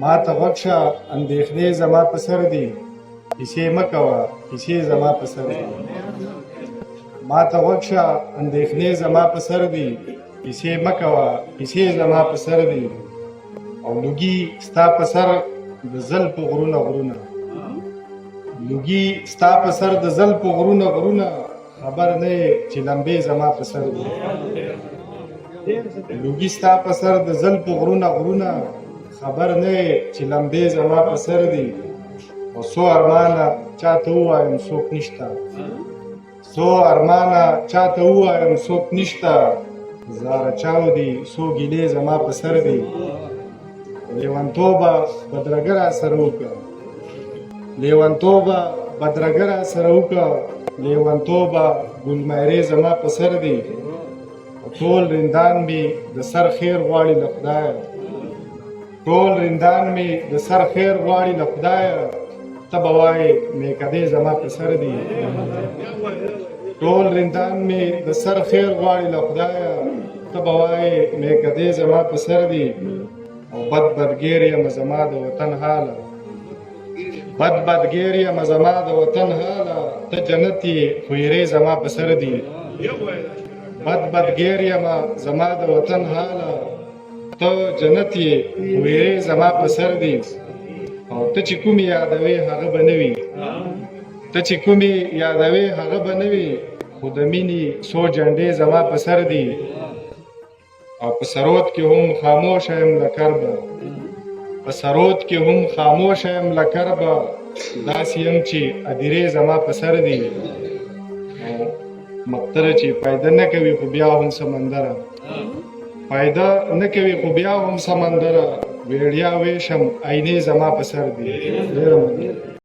ماته غوږ شه اندېښنې زما په سر دي کیسې مه کوه کیسې زما په سر دي ماته غوږ شه اندېښنې زما په سر دي کیسې مه کوه کیسې زما په سر دي او لوګي ستا په سر د زلفو غرونه غرونه لوګي ستا په سر د زلفو غرونه غرونه خبر نه یې چې لمبې زما په سر دي لوګي ستا په سر د زلفو غرونه غرونه خبر نه یې چې لمبې زما په سر دي او څو ارمانه چاته اووايم څوک نشته څو ارمانه چاته اووايم څوک نشته زاره چاودي څو ګيلې زما په سر دي لېونتوبه بدرګه راسره وکړه لېونتوبه بدرګه راسره وکړه لېونتوبه مېرې زما په سر دي ټول رندان مې د سر خیر غواړي له خدايا ټول رندان مې د سر خیر غواړي له خدايا ته به وائې مېکدې زما په سر دي ټول رندان مې د سر خیر غواړي له خدايا ته به وائې مېکدې زما په سر دي او بدګیر یم زما د وطن حاله بدګیر یم زما د وطن حاله ته جنت یې خو ايرې زما په سر دي بدګیر یم زما د وطن حاله ته جنت یې خو ايرې زما په سر دي او ته چې کومې یادوې هغه به نه وي ته چې کومې یادوې هغه به نه وي خو د مینې څو جهنډې زما په سر دي او په سرود کې هم خاموشه یم لکر به په سرود کې هم خاموشه یم لکر به داسې یم چې ادیرې زما په سر دي او مقتره چې پیدا نه کوي خو بیا هم سمندره پیدا نه کوي خو بیا هم سمندره ویړیا ویشم عینې زما په سر دي